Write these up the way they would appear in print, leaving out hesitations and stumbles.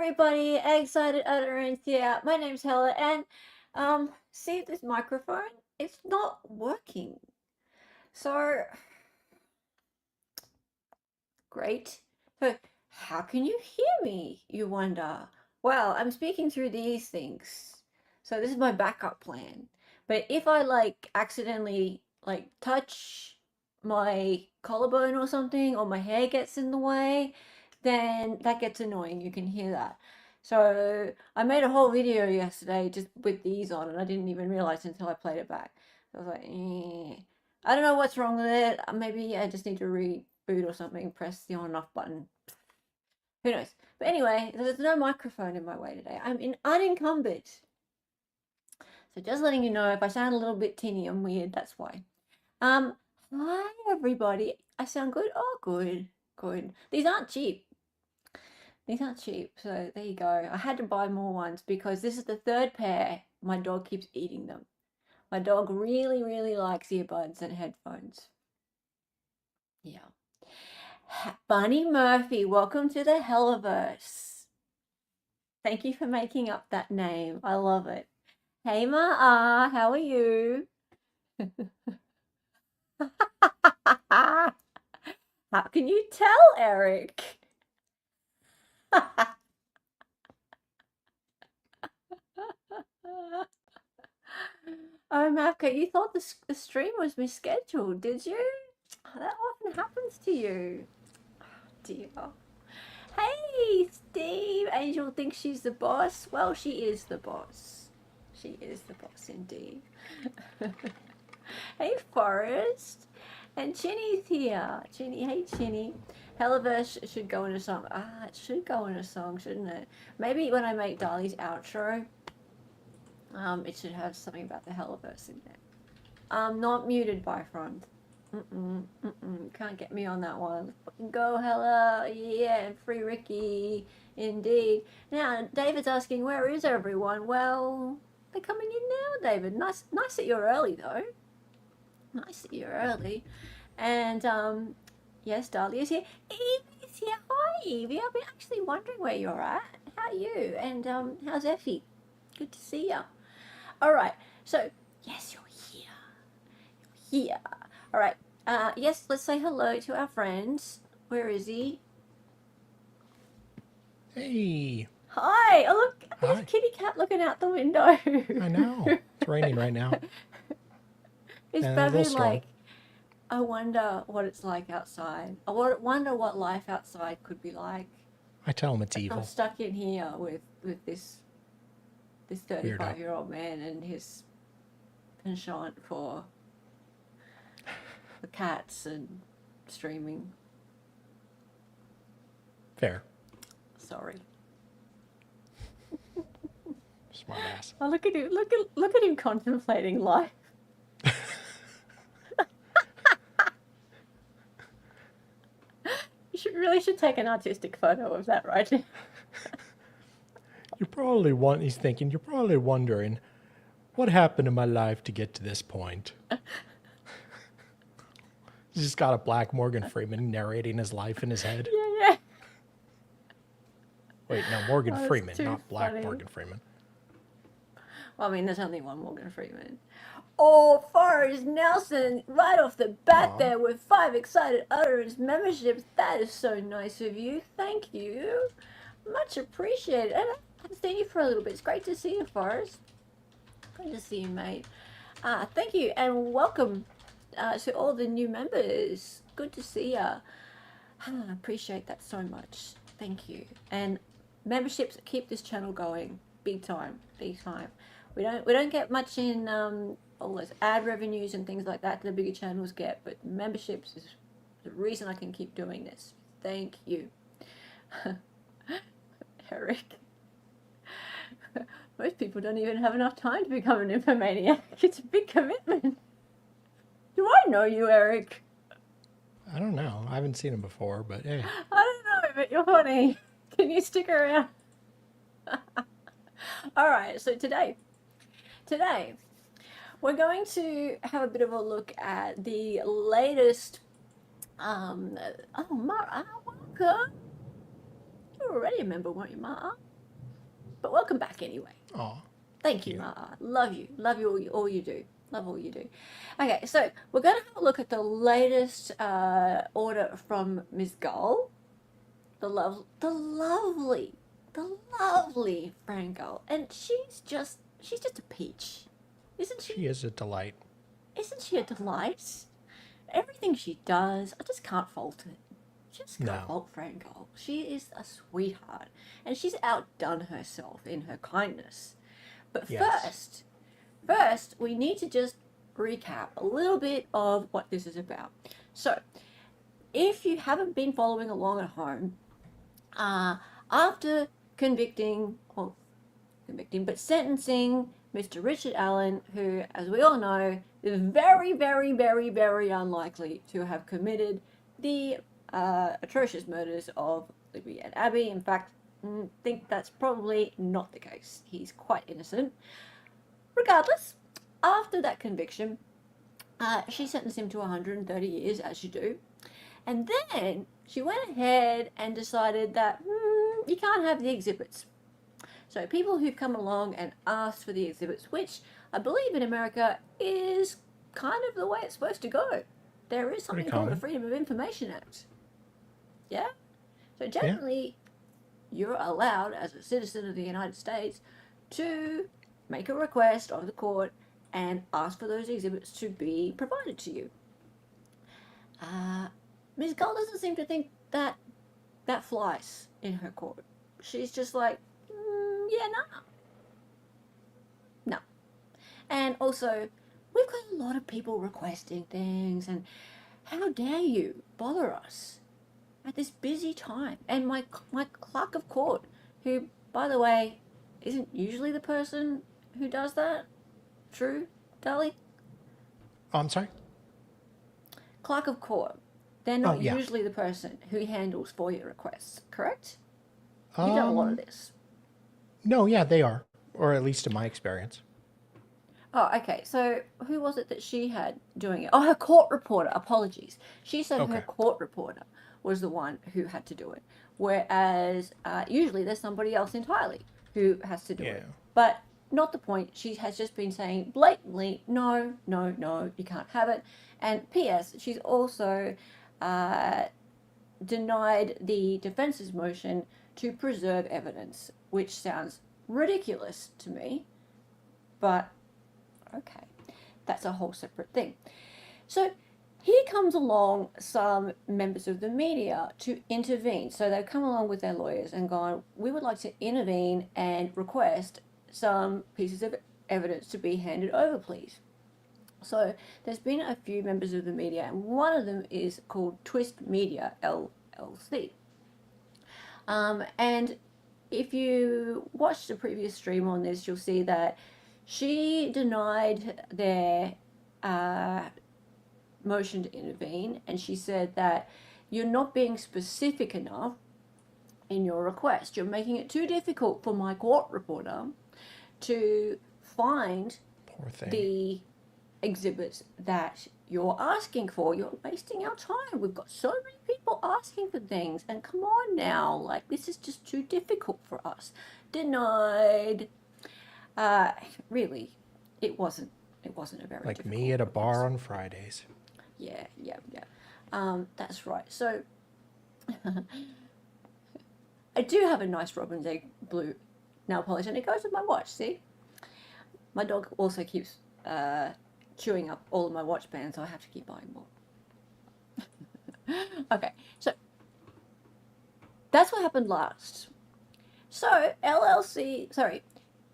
everybody, excited utterance here. My name's Hella, and see this microphone? It's not working. So great. So how can you hear me, you wonder? Well, I'm speaking through these things. So this is my backup plan. But if I accidentally touch my collarbone or something, or my hair gets in the way, then that gets annoying. You can hear that. So I made a whole video yesterday just with these on, and I didn't even realize until I played it back. I was like, I don't know what's wrong with it. Maybe I just need to reboot or something, press the on and off button. Who knows? But anyway, there's no microphone in my way today. I'm unencumbered. So just letting you know, if I sound a little bit tinny and weird, that's why. Hi everybody. I sound good? Oh, good. Good. These aren't cheap. These aren't cheap. So there you go. I had to buy more ones because this is the third pair. My dog keeps eating them. My dog really, really likes earbuds and headphones. Yeah. Bunny Murphy, welcome to the Hellaverse. Thank you for making up that name. I love it. Hey Ma, how are you? How can you tell, Eric? Oh, Mavka, you thought the stream was misscheduled, did you? Oh, that often happens to you. Oh, dear. Hey, Steve. Angel thinks she's the boss. Well, she is the boss. She is the boss indeed. Hey, Forrest. And Chinny's here. Chinny, hey, Chinny. Hellaverse should go in a song. It should go in a song, shouldn't it? Maybe when I make Dali's outro, it should have something about the Hellaverse in there. Not muted by Fran. Can't get me on that one. Fucking go, Hella. Yeah, and free Ricky. Indeed. Now, David's asking, where is everyone? Well, they're coming in now, David. Nice that you're early, though. Nice that you're early. And, yes, Dahlia's here. Evie's here. Hi, Evie. I've been actually wondering where you're at. How are you? And, how's Effie? Good to see you. All right. So, yes, you're here. You're here. All right. Yes, let's say hello to our friends. Where is he? Hey. Hi. Oh, look. There's kitty cat looking out the window. I know. It's raining right now. It's probably like, I wonder what it's like outside. I wonder what life outside could be like. I tell him it's evil. I'm stuck in here with this 35-year-old man and his penchant for the cats and streaming. Fair. Sorry. Smart ass. Oh, look at him! Look at him contemplating life. You really should take an artistic photo of that right now. He's thinking, you're probably wondering, what happened in my life to get to this point? He's just got a black Morgan Freeman narrating his life in his head. Yeah. Wait, no, Morgan Freeman, not black funny. Morgan Freeman. Well, I mean, there's only one Morgan Freeman. Oh, Forrest Nelson, right off the bat there with 5 excited utterance memberships. That is so nice of you. Thank you. Much appreciated. And I haven't seen you for a little bit. It's great to see you, Forrest. Great to see you, mate. Thank you, and welcome to all the new members. Good to see ya. I appreciate that so much. Thank you. And memberships keep this channel going. Big time. Big time. We don't get much in all those ad revenues and things like that the bigger channels get, but memberships is the reason I can keep doing this. Thank you. Eric. Most people don't even have enough time to become an infomaniac. It's a big commitment. Do I know you, Eric? I don't know. I haven't seen him before, but hey. I don't know, but you're funny. Can you stick around? All right, so today, we're going to have a bit of a look at the latest, oh, Mara, welcome. You're already a member, weren't you, Mara? But welcome back anyway. Aw. Thank you, Ma. Love you. Love you all you do. Love all you do. Okay, so we're going to have a look at the latest order from Ms. Gull. The lovely Fran Gull. And she's just a peach. Isn't she? She is a delight. Isn't she a delight? Everything she does, I just can't fault it. Just can't fault Fran Gull. She is a sweetheart. And she's outdone herself in her kindness. But first, we need to just recap a little bit of what this is about. So, if you haven't been following along at home, after sentencing Mr. Richard Allen, who, as we all know, is very, very, very, very unlikely to have committed the atrocious murders of Libby and Abby. In fact, I think that's probably not the case. He's quite innocent. Regardless, after that conviction, she sentenced him to 130 years, as you do. And then she went ahead and decided that you can't have the exhibits. So people who've come along and asked for the exhibits, which I believe in America is kind of the way it's supposed to go. There is something called the Freedom of Information Act. Yeah? So generally, you're allowed, as a citizen of the United States, to make a request of the court and ask for those exhibits to be provided to you. Ms. Gull doesn't seem to think that flies in her court. She's just like, no. And also, we've got a lot of people requesting things, and how dare you bother us at this busy time? And my clerk of court, who, by the way, isn't usually the person who does that. True, darling? Oh, I'm sorry? Clerk of court. They're not usually the person who handles FOIA requests, correct? You've done a lot of this. No, yeah, they are. Or at least in my experience. Oh, okay. So who was it that she had doing it? Oh, her court reporter. Apologies. She said her court reporter was the one who had to do it. Whereas usually there's somebody else entirely who has to do it. But not the point. She has just been saying blatantly, no, you can't have it. And P.S., she's also denied the defense's motion to preserve evidence, which sounds ridiculous to me. But, okay, that's a whole separate thing. So here comes along some members of the media to intervene. So they've come along with their lawyers and gone, we would like to intervene and request some pieces of evidence to be handed over, please. So there's been a few members of the media, and one of them is called Twist Media LLC. And if you watched the previous stream on this, you'll see that she denied their motion to intervene, and she said that you're not being specific enough in your request. You're making it too difficult for my court reporter to find the exhibits that you're asking for. You're wasting our time. We've got so many people asking for things, and come on now, like, this is just too difficult for us. Denied. Really, it wasn't a very like difficult me at a request. bar on Fridays. Yeah. That's right. So I do have a nice robin's egg blue nail polish, and it goes with my watch. See, my dog also keeps chewing up all of my watch bands, so I have to keep buying more. Okay, so that's what happened last. So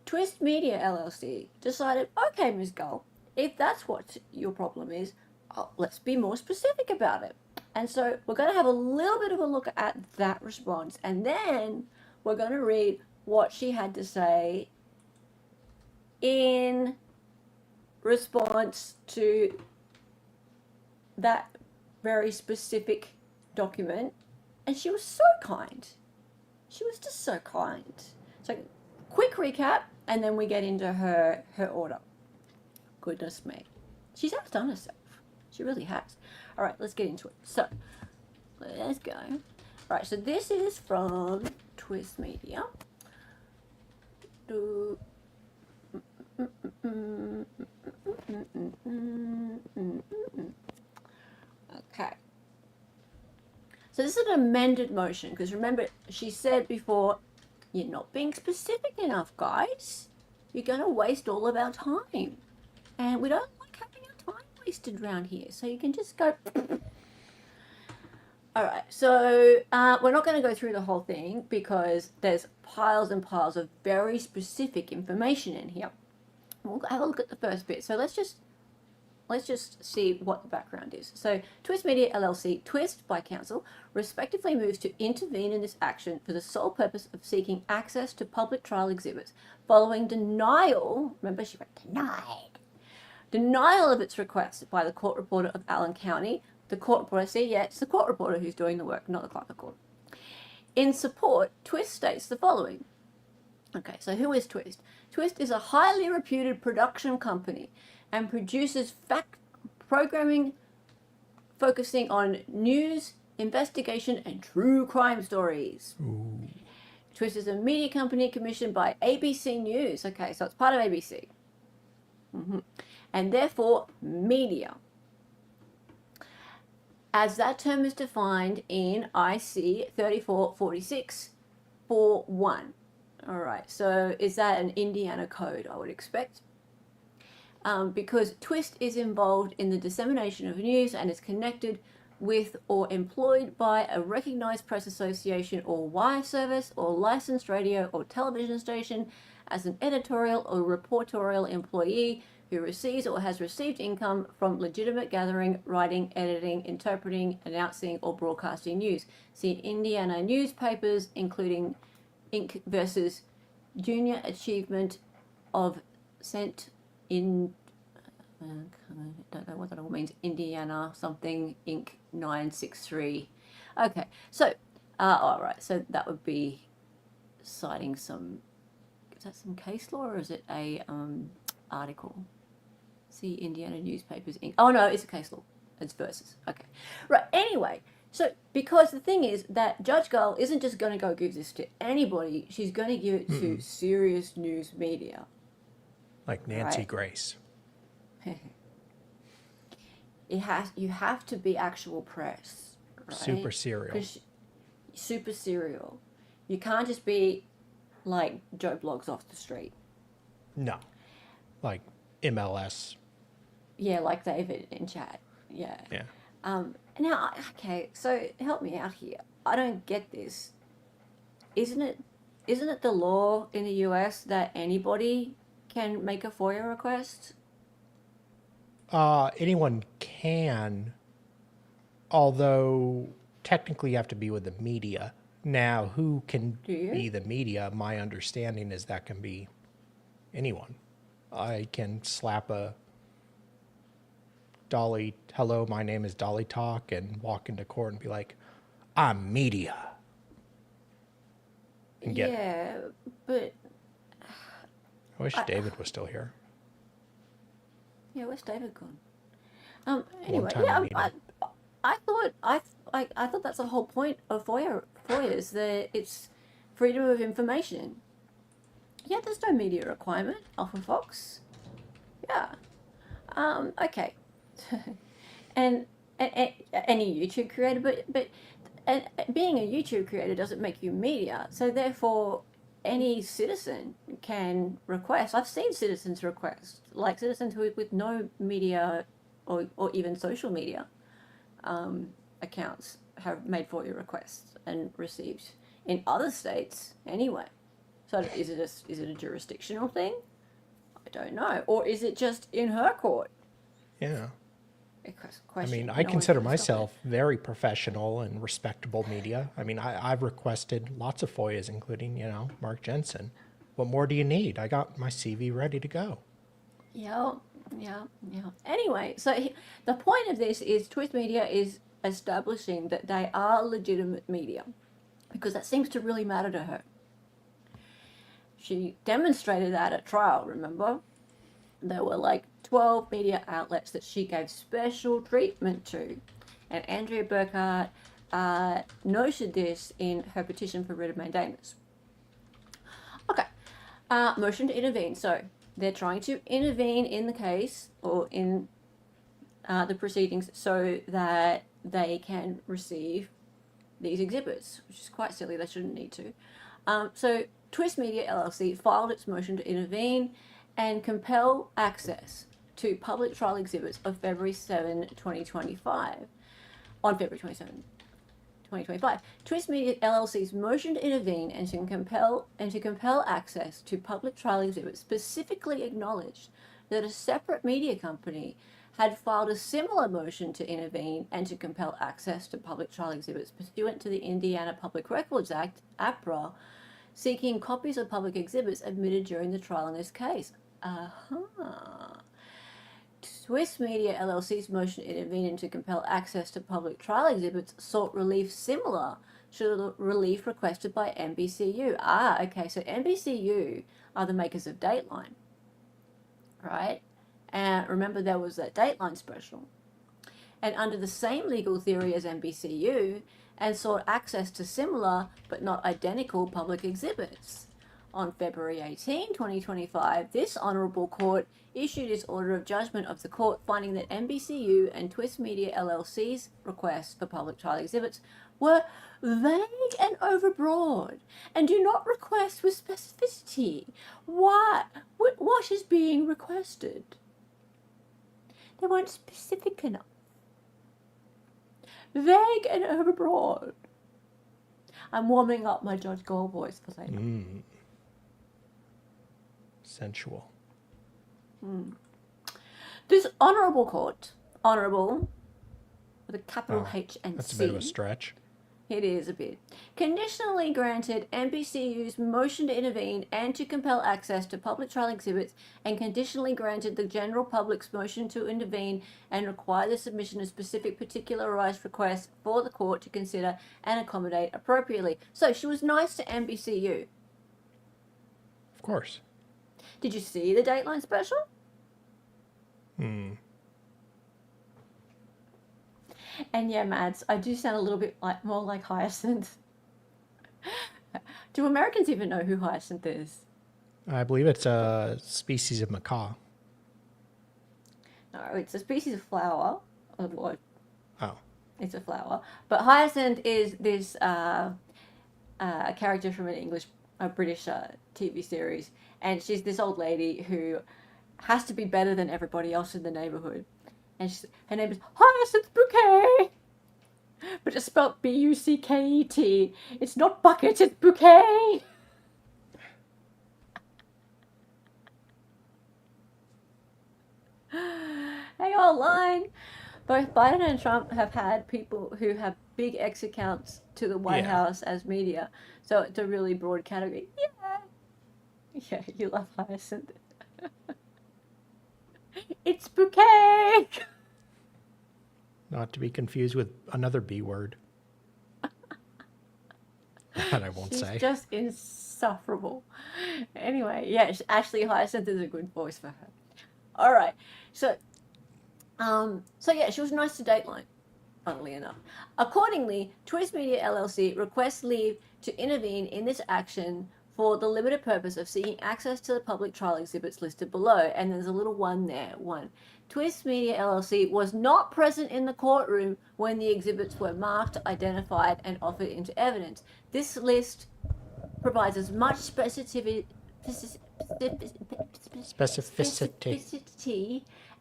Twist Media LLC decided, okay, Ms. Gull, if that's what your problem is, let's be more specific about it. And so we're going to have a little bit of a look at that response, and then we're going to read what she had to say in response to that very specific document. And she was so kind. She was just so kind. So quick recap, and then we get into her order. Goodness me. She's outdone herself. She really has. All right, let's get into it. So let's go. All right, so this is from Twist Media. Okay. So this is an amended motion, because remember, she said before, you're not being specific enough, guys. You're going to waste all of our time. And we don't like having our time wasted around here. So you can just go... All right, so we're not going to go through the whole thing because there's piles and piles of very specific information in here. We'll have a look at the first bit. So let's just see what the background is. So Twist Media LLC, Twist by Council, respectively moves to intervene in this action for the sole purpose of seeking access to public trial exhibits following denial, remember she wrote denial of its request by the court reporter of Allen County. The court reporter, see, yeah, it's the court reporter who's doing the work, not the clerk of court. In support, Twist states the following. Okay, so who is Twist? Twist is a highly reputed production company and produces fact programming focusing on news, investigation, and true crime stories. Ooh. Twist is a media company commissioned by ABC News. Okay, so it's part of ABC. And therefore, media. As that term is defined in IC 3446.4.1. All right, so is that an Indiana code, I would expect? Because Twist is involved in the dissemination of news and is connected with or employed by a recognized press association or wire service or licensed radio or television station as an editorial or reportorial employee who receives or has received income from legitimate gathering, writing, editing, interpreting, announcing, or broadcasting news. See Indiana newspapers, including Inc. versus Junior Achievement of Cent in, I don't know what that all means, Indiana something, Inc. 963. Okay, so, all right, so that would be citing some, is that some case law or is it a article? See Indiana Newspapers Inc. Oh no, it's a case law. It's versus. Okay. Right, anyway, so because the thing is that Judge Gull isn't just going to go give this to anybody, she's going to give it to serious news media. Like Nancy Right. Grace. You have to be actual press. Right? Super serial. Super serial. You can't just be like Joe Blogs off the street. No. Like MLS. Yeah, like David in chat. Yeah. Yeah. Now, okay, so help me out here. I don't get this. Isn't it the law in the US that anybody can make a FOIA request? Anyone can, although technically you have to be with the media. Now, who can Do you? be the media? My understanding is that can be anyone. I can slap a Dolly, hello, my name is Dolly Talk, and walk into court and be like, I'm media. And get, Yeah, but I wish David was still here. yeah, where's David gone? Anyway, time yeah, we need I thought that's the whole point of FOIAs, that it's freedom of information. Yeah, there's no media requirement, Alpha Fox. Yeah. Okay. and any YouTube creator, but being a YouTube creator doesn't make you media. So therefore, any citizen can request. I've seen citizens request, like citizens with no media or even social media accounts have made FOIA requests and received in other states anyway. So is it a jurisdictional thing? I don't know. Or is it just in her court? Yeah. I mean, No I one consider can stop myself very professional and respectable media. I mean, I've requested lots of FOIAs, including, Mark Jensen. What more do you need? I got my CV ready to go. it. Yeah. Anyway, so the point of this is Twist Media is establishing that they are legitimate media because that seems to really matter to her. She demonstrated that at trial, remember? There were like 12 media outlets that she gave special treatment to. And Andrea Burkhart noted this in her petition for writ of mandamus. Okay, motion to intervene. So They're trying to intervene in the case or in the proceedings so that they can receive these exhibits, which is quite silly. They shouldn't need to. So Twist Media LLC filed its motion to intervene and compel access to public trial exhibits of February 7, 2025. On February 27, 2025. Twist Media LLC's motion to intervene and to compel access to public trial exhibits specifically acknowledged that a separate media company had filed a similar motion to intervene and to compel access to public trial exhibits pursuant to the Indiana Public Records Act, APRA, seeking copies of public exhibits admitted during the trial in this case. Twist Media LLC's motion to intervene and to compel access to public trial exhibits sought relief similar to the relief requested by NBCU. Okay, so NBCU are the makers of Dateline, right? And remember, there was that Dateline special. And under the same legal theory as NBCU, and sought access to similar but not identical public exhibits. On February 18, 2025, this Honourable Court issued its order of judgment of the court finding that NBCU and Twist Media LLC's requests for public trial exhibits were vague and overbroad and do not request with specificity what is being requested. They weren't specific enough. Vague and overbroad. I'm warming up my Judge Gull voice for later. Sensual. This Honourable Court, Honourable, with a capital H and That's C. a bit of a stretch. It is a bit. Conditionally granted NBCU's motion to intervene and to compel access to public trial exhibits, and conditionally granted the general public's motion to intervene and require the submission of specific particularized requests for the court to consider and accommodate appropriately. So she was nice to NBCU. Of course. Did you see the Dateline special? And yeah, Mads, I do sound a little bit more like Hyacinth. Do Americans even know who Hyacinth is? I believe it's a species of macaw. No, it's a species of flower. Oh. It's a flower. But Hyacinth is this a character from a British TV series. And she's this old lady who has to be better than everybody else in the neighborhood. And her name is Hyacinth Bouquet. But it's spelled B-U-C-K-E-T. It's not bucket, it's bouquet. Hey, online. Both Biden and Trump have had people who have big X accounts to the White House as media. So it's a really broad category. Yeah, you love Hyacinth. It's bouquet. Not to be confused with another B word. That I won't say. She's just insufferable. Anyway, yeah, Ashley Hyacinth is a good voice for her. All right, so yeah, she was nice to Dateline, funnily enough. Accordingly, Twist Media LLC requests leave to intervene in this action for the limited purpose of seeking access to the public trial exhibits listed below. And there's a little one there. Twist Media LLC was not present in the courtroom when the exhibits were marked, identified, and offered into evidence. This list provides as much specificity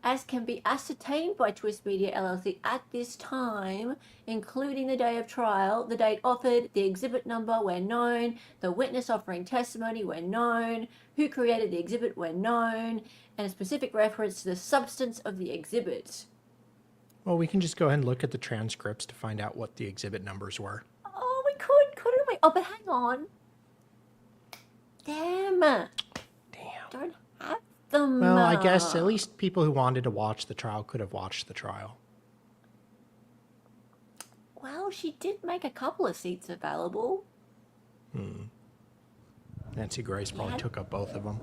as can be ascertained by Twist Media LLC at this time, including the day of trial, the date offered, the exhibit number when known, the witness offering testimony when known, who created the exhibit when known, and a specific reference to the substance of the exhibit. Well, we can just go ahead and look at the transcripts to find out what the exhibit numbers were. Oh, we could, couldn't we? Oh, but hang on. Damn. Don't have them. Well, I guess at least people who wanted to watch the trial could have watched the trial. Well, she did make a couple of seats available. Nancy Grace probably took up both of them.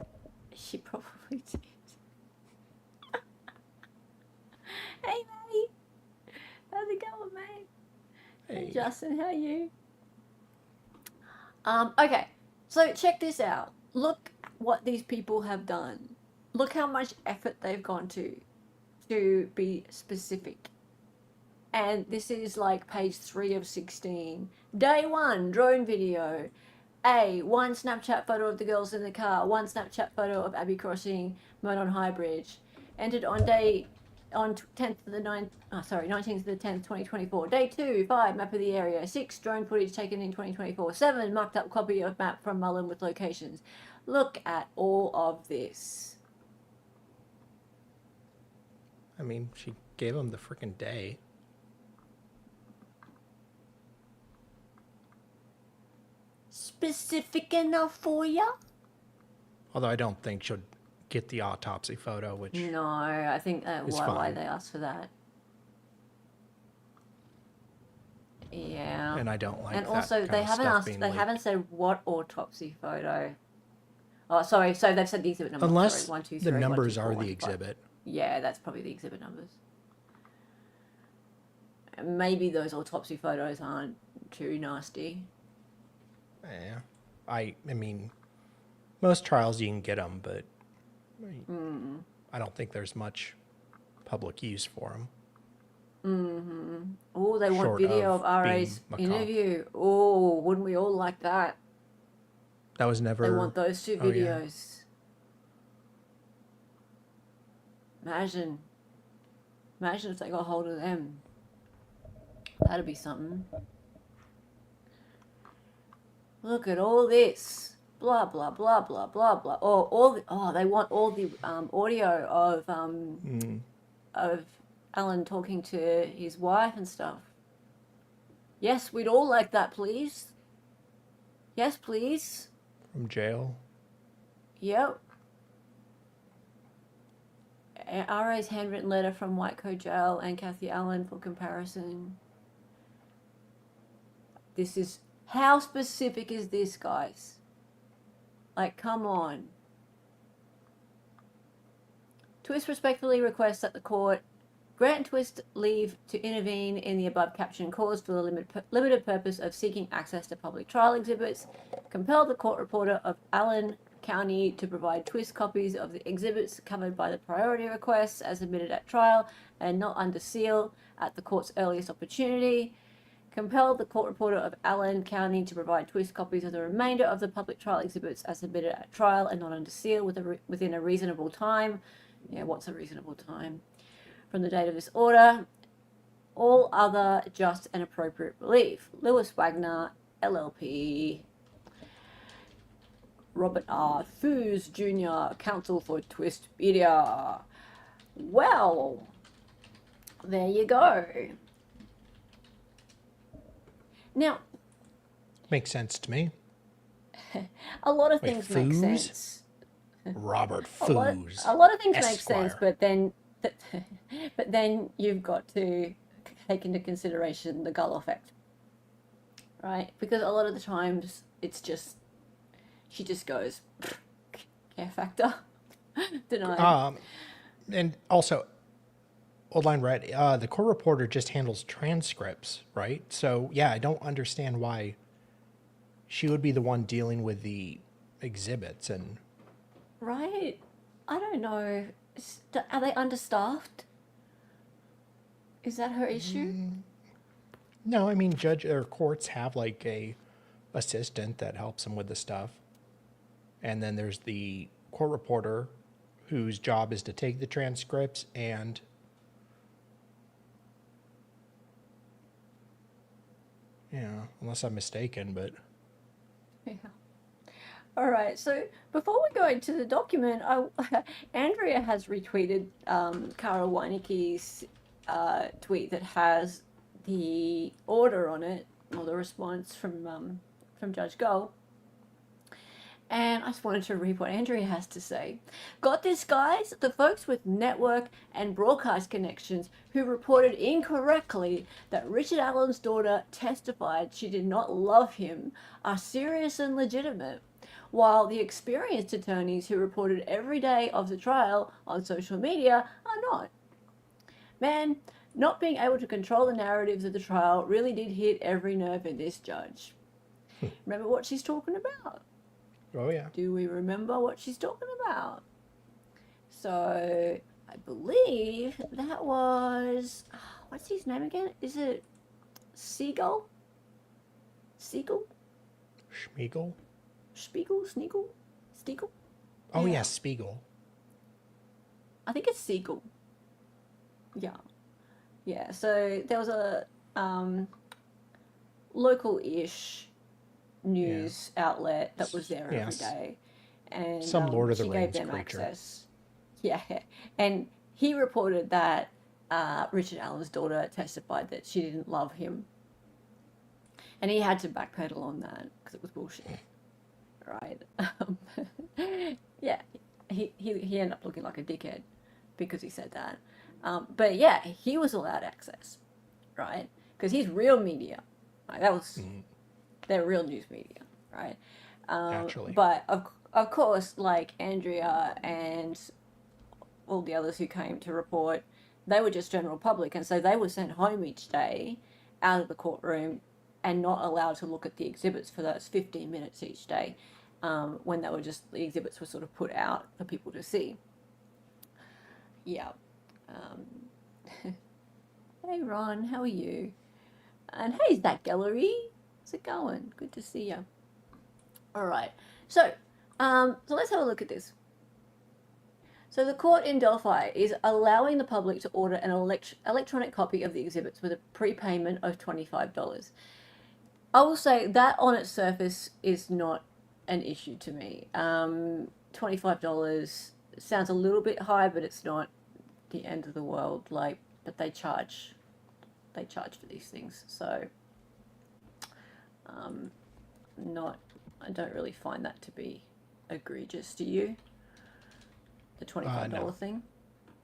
She probably did. Hey, mate. How's it going, mate? Hey, Justin, how are you? Okay, so check this out. Look what these people have done. look how much effort they've gone to be specific. And this is like page 3 of 16. Day 1, drone video. One Snapchat photo of the girls in the car. One Snapchat photo of Abbey crossing Monon High Bridge. Entered on 10th of the 9th, 19th of the 10th, 2024. Day 2, 5, map of the area. 6, drone footage taken in 2024. 7, marked up copy of map from Mullen with locations. Look at all of this. I mean, she gave him the freaking day. Specific enough for you? Although I don't think she'll get the autopsy photo, which No, I think why they asked for that. Yeah. And I don't like and that. Also, kind they of haven't stuff asked. being They leaked. haven't said what autopsy photo. Oh, sorry. So they've said the exhibit number. Unless sorry, 1, 2, 3, the 1, 2, numbers 4, are 1, the 2, 5. exhibit. Yeah, that's probably the exhibit numbers. Maybe those autopsy photos aren't too nasty. Yeah. I mean, most trials you can get them, but I don't think there's much public use for them. Oh, they want Short video of of RA's being macabre. interview. Oh, wouldn't we all like that? That was never. They want those 2 Oh, yeah. videos. Imagine if they got hold of them. That'd be something. Look at all this. Blah, blah, blah, blah, blah, blah. They want all the audio of Alan talking to his wife and stuff. Yes, we'd all like that, please. Yes, please. From jail. Yep. RA's handwritten letter from Whitecoat Jail and Kathy Allen for comparison. This is... How specific is this, guys? Like, come on. Twist respectfully requests that the court grant Twist leave to intervene in the above captioned cause for the limited purpose of seeking access to public trial exhibits. Compel the court reporter of Allen County to provide Twist copies of the exhibits covered by the priority requests as submitted at trial and not under seal at the court's earliest opportunity. Compel the court reporter of Allen County to provide Twist copies of the remainder of the public trial exhibits as submitted at trial and not under seal within a reasonable time. Yeah, what's a reasonable time? From the date of this order. All other just and appropriate relief. Lewis Wagner, LLP. Robert R. Foos Jr., counsel for Twist Media. Well, there you go. Now, Makes sense to me. a lot of Wait, things make Foos? sense. Robert A lot, Foos. a lot of things make sense, Esquire. but then you've got to take into consideration the Gull effect, right? Because a lot of the times it's just she just goes care factor denied. And also, old line read, the court reporter just handles transcripts, right? So, yeah, I don't understand why she would be the one dealing with the exhibits. And Right? I don't know. Are they understaffed? Is that her issue? no, I mean, judge or courts have like a assistant that helps them with the stuff. And then there's the court reporter whose job is to take the transcripts and unless I'm mistaken, but Yeah. All right. So before we go into the document, Andrea has retweeted Carol Weinicke's tweet that has the order on it, or the response from Judge Gull. And I just wanted to read what Andrea has to say. Got this, guys? The folks with network and broadcast connections who reported incorrectly that Richard Allen's daughter testified she did not love him are serious and legitimate, while the experienced attorneys who reported every day of the trial on social media are not. Man, not being able to control the narratives of the trial really did hit every nerve in this judge. Remember what she's talking about? oh yeah. Do we remember what she's talking about? So I believe that was what's his name again? Is it Seagull? Seagull? Schmiegel? Spiegel? Sneagle? Steagle? Oh, Yeah. yeah, Spiegel. I think it's Seagull. Yeah. Yeah. So there was a local-ish news outlet that was there every Yes. day, and Some Lord of the he gave Rings them creature. access. Yeah, and he reported that Richard Allen's daughter testified that she didn't love him, and he had to backpedal on that because it was bullshit, right? Yeah, he ended up looking like a dickhead because he said that. But yeah, he was allowed access, right? Because he's real media. Right? That was their real news media, right? Naturally. But of course, like Andrea and all the others who came to report, they were just general public, and so they were sent home each day out of the courtroom and not allowed to look at the exhibits for those 15 minutes each day, when they were just, the exhibits were sort of put out for people to see. Yeah. Hey Ron, how are you? And hey, that gallery, how's it going? Good to see you. All right, so let's have a look at this. So the court in Delphi is allowing the public to order an electronic copy of the exhibits with a prepayment of $25. I will say that on its surface is not an issue to me. $25 sounds a little bit high, but it's not the end of the world. Like, but they charge for these things, so I don't really find that to be egregious. Do you? The $25 No. thing?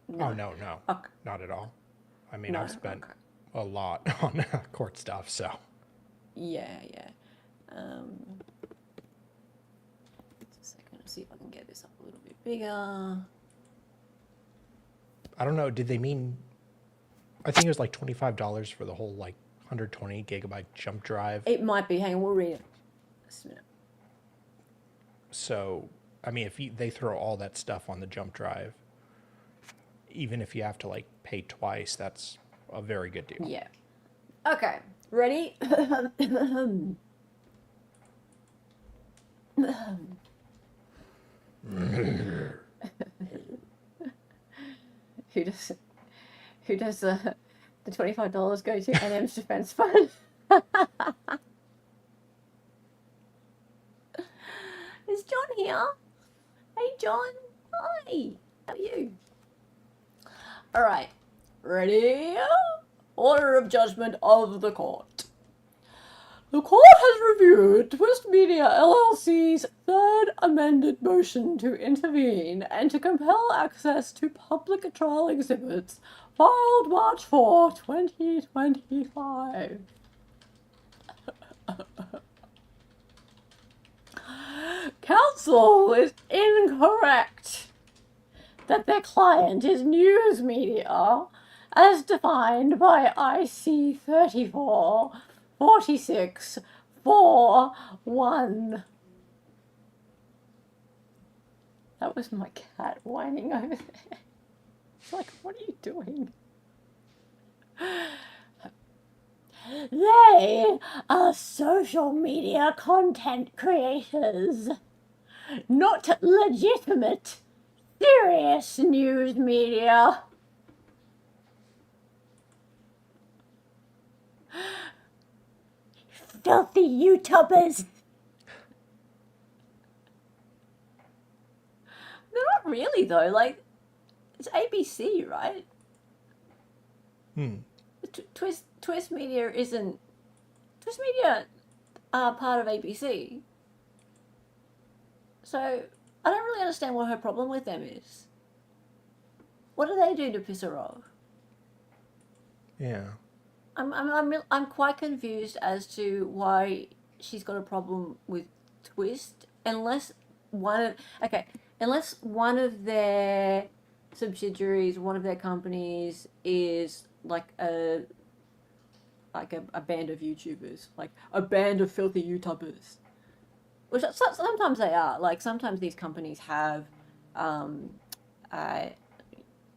No. Oh, no. Okay. Not at all. I mean, No, I've spent okay. a lot on court stuff, so. Yeah. Just a second, let's see if I can get this up a little bit bigger. I don't know, did they mean, I think it was like $25 for the whole like 120 gigabyte jump drive. It might be, hang on, we'll read it. Just a minute. So, I mean, if they throw all that stuff on the jump drive, even if you have to like pay twice, that's a very good deal. Yeah. Okay, ready? Who does the $25 go to NM's defense fund? Is John here? Hey John, hi, how are you? All right, ready? Order of judgment of the court. The court has reviewed Twist Media LLC's third amended motion to intervene and to compel access to public trial exhibits filed March 4, 2025. Counsel is incorrect that their client is news media as defined by IC 34 46 41. That was my cat whining over there. It's like, what are you doing? They are social media content creators, not legitimate, serious news media. Filthy YouTubers. They're not really though. Like, it's ABC, right? Twist Media isn't. Twist Media are part of ABC. So I don't really understand what her problem with them is. What do they do to piss her off? Yeah. I'm quite confused as to why she's got a problem with Twist, unless one of their subsidiaries, one of their companies is like a band of YouTubers, like a band of filthy YouTubers, which sometimes they are. Like sometimes these companies have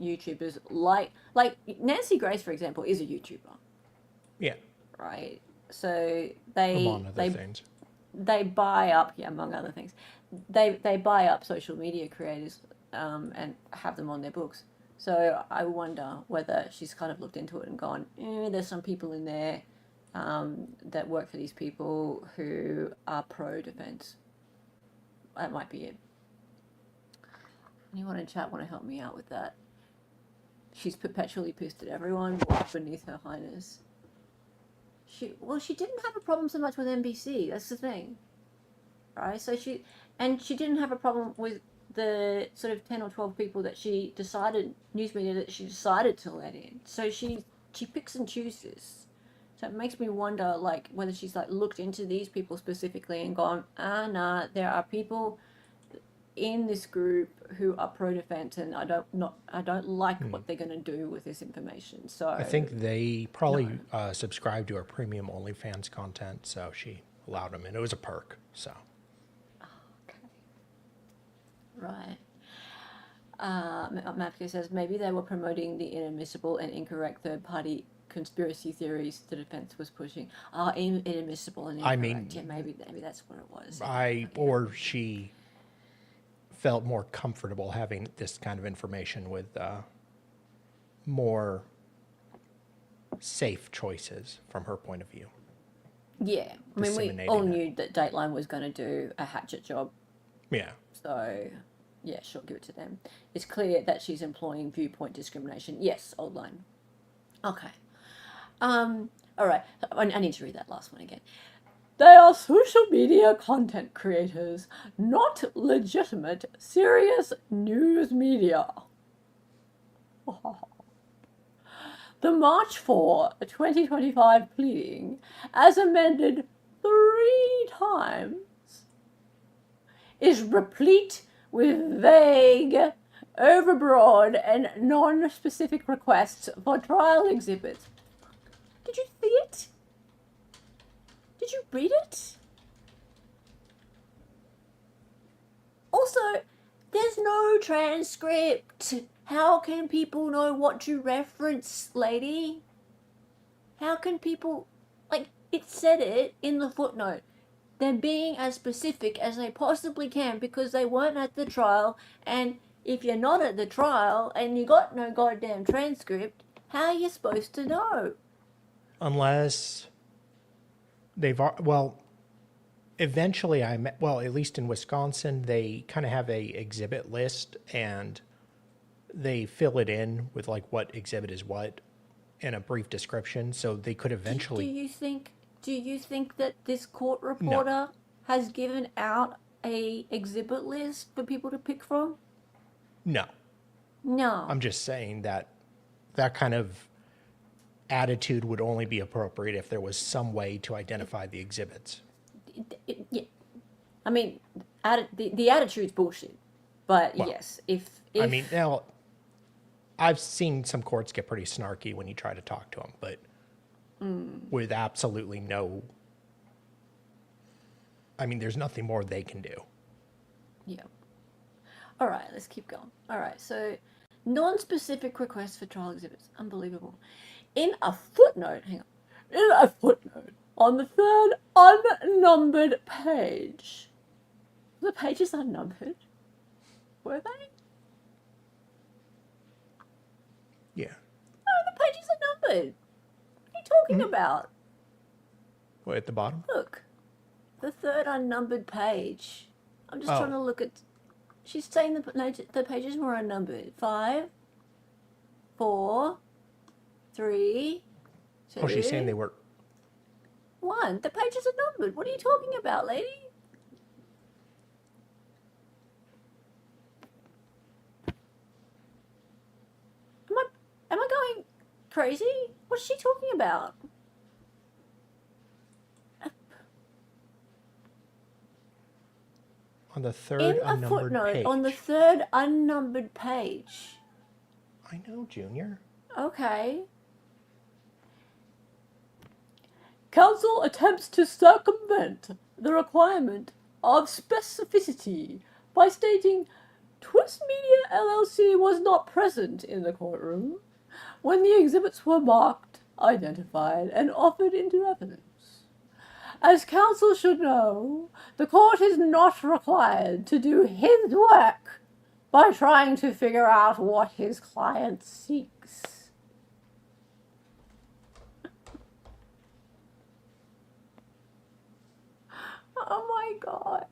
YouTubers like Nancy Grace, for example, is a YouTuber, Yeah, right? So among other things. they buy up, yeah, among other things, they buy up social media creators and have them on their books. So I wonder whether she's kind of looked into it and gone, there's some people in there that work for these people who are pro defense. That might be it. Anyone in chat want to help me out with that? She's perpetually pissed at everyone. What's beneath her highness? She didn't have a problem so much with NBC. That's the thing, right? So she didn't have a problem with the sort of 10 or 12 people that she decided, news media that she decided to let in. So she picks and chooses. So it makes me wonder, like, whether she's like looked into these people specifically and gone, nah, there are people in this group who are pro defense, and I don't like what they're going to do with this information. So I think they probably subscribed to our premium OnlyFans content, so she allowed them, and it was a perk. So, okay, right. Mapka says maybe they were promoting the inadmissible and incorrect third-party conspiracy theories the defense was pushing. Inadmissible and incorrect. I mean, yeah, maybe that's what it was. Or she felt more comfortable having this kind of information with more safe choices from her point of view. Yeah, I mean, we all knew that Dateline was going to do a hatchet job. Yeah. So, yeah, sure, give it to them. It's clear that she's employing viewpoint discrimination. Yes, old line. Okay. All right. I need to read that last one again. They are social media content creators, not legitimate, serious news media. The March 4, 2025 pleading, as amended 3 times, is replete with vague, overbroad, and non-specific requests for trial exhibits. Did you see it? Did you read it? Also, there's no transcript. How can people know what to reference, lady? How can people... Like, it said it in the footnote. They're being as specific as they possibly can because they weren't at the trial, and if you're not at the trial and you got no goddamn transcript, how are you supposed to know? Unless they've... Well, eventually at least in Wisconsin, they kind of have a exhibit list, and they fill it in with like what exhibit is what and a brief description, so they could eventually... Do you think that this court reporter has given out a exhibit list for people to pick from? No. I'm just saying that kind of attitude would only be appropriate if there was some way to identify the exhibits. Yeah. I mean, the attitude's bullshit. But yes, if... I mean, now, I've seen some courts get pretty snarky when you try to talk to them, but with absolutely no... I mean, there's nothing more they can do. Yeah. All right, let's keep going. All right, so non-specific requests for trial exhibits. Unbelievable. In a footnote on the 3rd unnumbered page. The pages are numbered? Were they? Yeah. No, the pages are numbered. What are you talking about? What, at the bottom? Look. The 3rd unnumbered page. I'm just trying to look at... She's saying the pages were unnumbered. 5, 4, 3, 2... Oh, she's saying they were... 1. The pages are numbered. What are you talking about, lady? Am I going crazy? What's she talking about? On the 3rd unnumbered page. On the 3rd unnumbered page. I know, Junior. Okay. Counsel attempts to circumvent the requirement of specificity by stating Twist Media LLC was not present in the courtroom when the exhibits were marked, identified, and offered into evidence. As counsel should know, the court is not required to do his work by trying to figure out what his client seeks. Oh my God.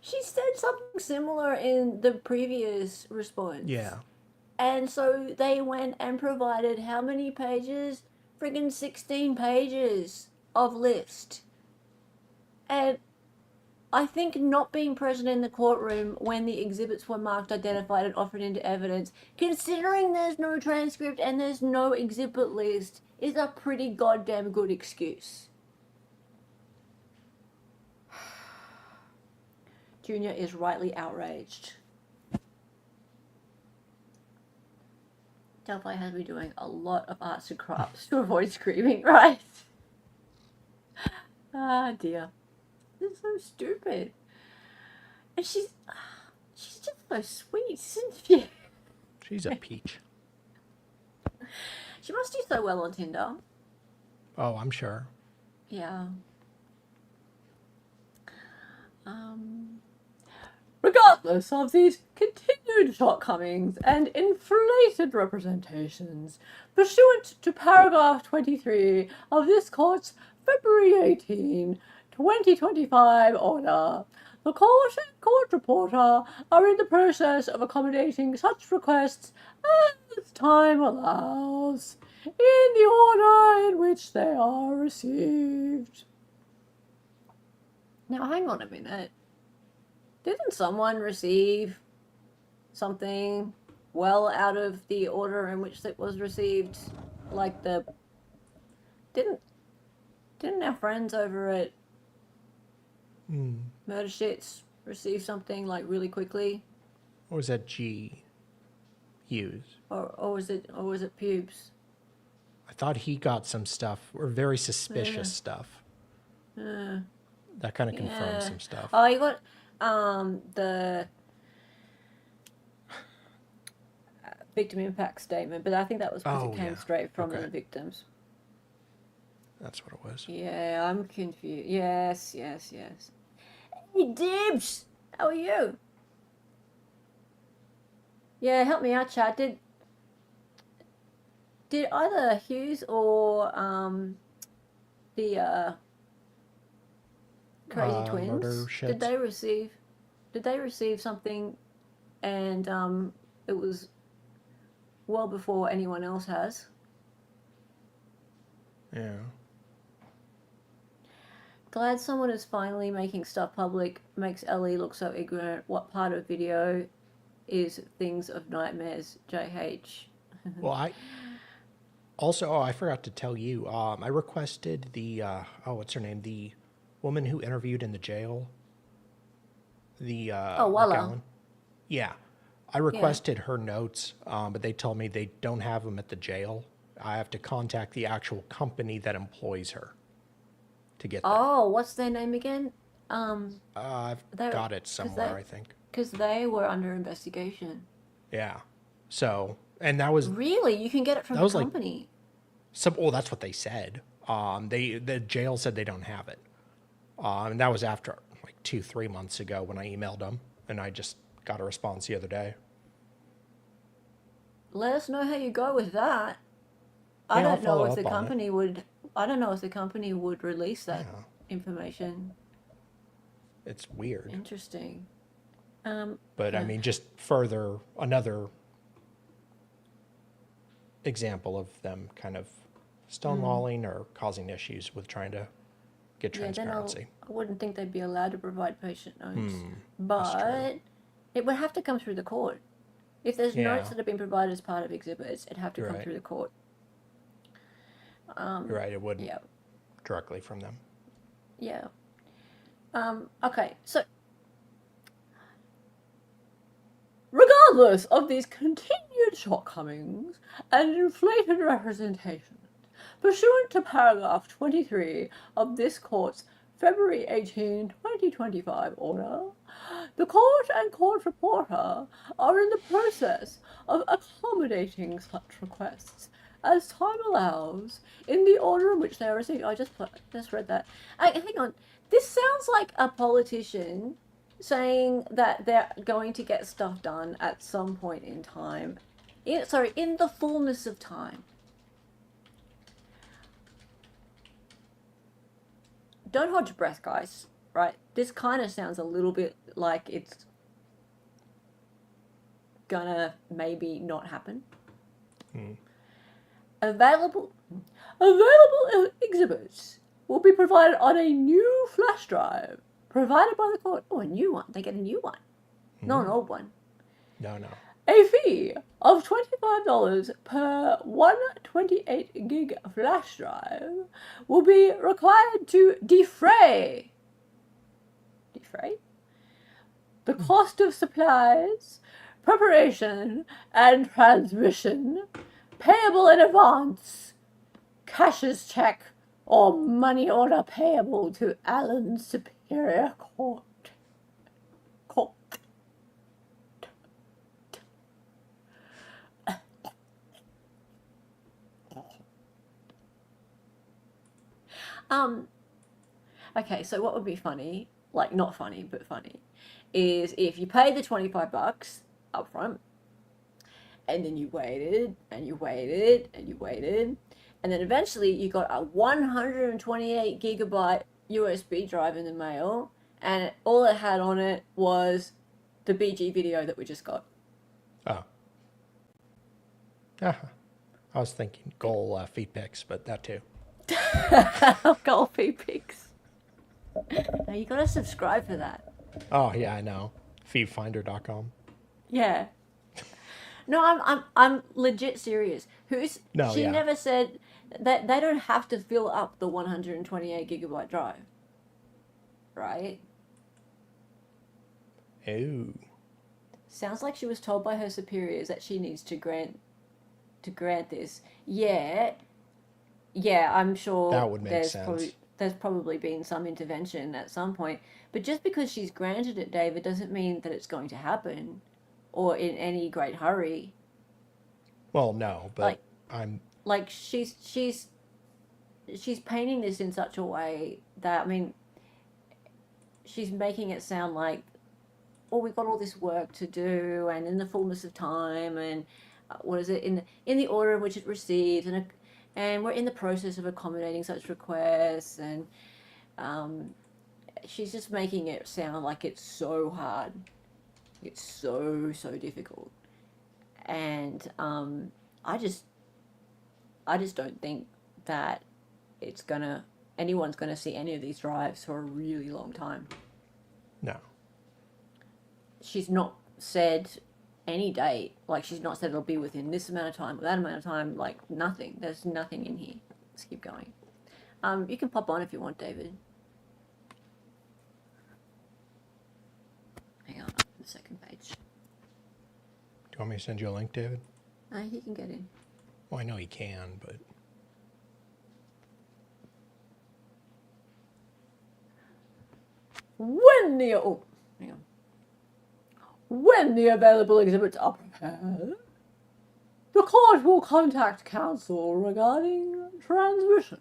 She said something similar in the previous response. Yeah. And so they went and provided how many pages? Friggin' 16 pages of list. And I think not being present in the courtroom when the exhibits were marked, identified, and offered into evidence, considering there's no transcript and there's no exhibit list, is a pretty goddamn good excuse. Junior is rightly outraged. Delphi has me doing a lot of arts and crafts to avoid screaming, right? Ah, dear. This is so stupid. And she's just so sweet, isn't she? She's a peach. She must do so well on Tinder. Oh, I'm sure. Yeah. Regardless of these continued shortcomings and inflated representations, pursuant to paragraph 23 of this court's February 18, 2025 order, the court and court reporter are in the process of accommodating such requests as time allows, in the order in which they are received. Now, hang on a minute. Didn't someone receive something well out of the order in which it was received? Like the... Didn't our friends over at Murder Shits receive something like really quickly? Or was that G? Hughes? Or was it Pubes? I thought he got some stuff, or very suspicious stuff. That kind of confirms some stuff. Oh, you got the victim impact statement, but I think that was because it came straight from the victims. That's what it was. Yeah, I'm confused. Yes. Hey, Dibs! How are you? Yeah, help me out, Chad. Did either Hughes or the Crazy Twins, did they receive something, and it was well before anyone else has? Yeah. Glad someone is finally making stuff public. Makes Ellie look so ignorant. What part of video is things of nightmares? JH. Well, I forgot to tell you. I requested the what's her name? The woman who interviewed in the jail. The Walla. McGowan. Yeah, I requested her notes, but they told me they don't have them at the jail. I have to contact the actual company that employs her to get them. Oh, what's their name again? I've got it somewhere, I think. Because they were under investigation. Yeah. So, and that was really, you can get it from the company. That's what they said. The jail said they don't have it. And that was after like 2-3 months ago when I emailed them, and I just got a response the other day. Let us know how you go with that. Yeah, I don't know if the company would release that information. It's weird. Interesting. But I mean, just further another example of them kind of stonewalling or causing issues with trying to get transparency. I wouldn't think they'd be allowed to provide patient notes, but it would have to come through the court. If there's notes that have been provided as part of exhibits, it'd have to come through the court. Right, it wouldn't directly from them. Yeah. Okay, so regardless of these continued shortcomings and inflated representations, pursuant to paragraph 23 of this court's February 18, 2025 order, the court and court reporter are in the process of accommodating such requests as time allows in the order in which they are received. I just read that. Hang on. This sounds like a politician saying that they're going to get stuff done at some point in time. In the fullness of time. Don't hold your breath, guys, right? This kind of sounds a little bit like it's gonna maybe not happen. Available exhibits will be provided on a new flash drive provided by the court. Oh, a new one. They get a new one, not an old one. No. A fee of $25 per 128 gig flash drive will be required to defray the cost of supplies, preparation, and transmission, payable in advance, cashier's check, or money order payable to Allen Superior Court. Okay, so what would be funny, like not funny, but funny, is if you paid the $25 up front, and then you waited, and you waited, and you waited, and then eventually you got a 128 gigabyte USB drive in the mail, and all it had on it was the BG video that we just got. Oh. I was thinking Gull feed pics, but that too. Gull feed pics. Now you gotta subscribe for that. Oh yeah, I know. Feedfinder.com. Yeah. No, I'm legit serious. She never said that they don't have to fill up the 128 gigabyte drive. Right? Ooh. Sounds like she was told by her superiors that she needs to grant this. Yeah, I'm sure that would make sense. There's probably been some intervention at some point. But just because she's granted it, David, doesn't mean that it's going to happen or in any great hurry. Well, no, but she's painting this in such a way that, I mean, she's making it sound like, oh, we've got all this work to do, and in the fullness of time, and in the order in which it received, and we're in the process of accommodating such requests, and she's just making it sound like it's so hard, it's so difficult, and I just don't think that anyone's gonna see any of these drives for a really long time. No. She's not said any date. Like, she's not said it'll be within this amount of time or that amount of time. Like, nothing. There's nothing in here. Let's keep going. You can pop on if you want, David. Hang on, the second page. Do you want me to send you a link, David? He can get in. Well, I know he can, but... When the available exhibits are prepared, the court will contact counsel regarding transmission.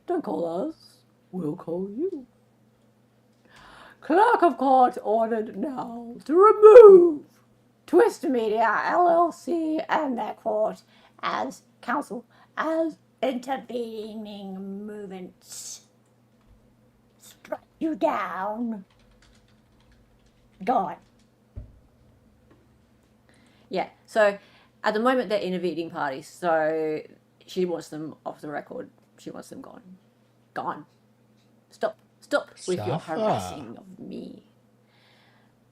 Don't call us, we'll call you. Clerk of court ordered now to remove Twist Media LLC and their court as counsel as intervening movements. Strike you down. Gone. Yeah, so at the moment they're intervening parties, so she wants them off the record. She wants them gone. Gone. Stop with your harassing of me.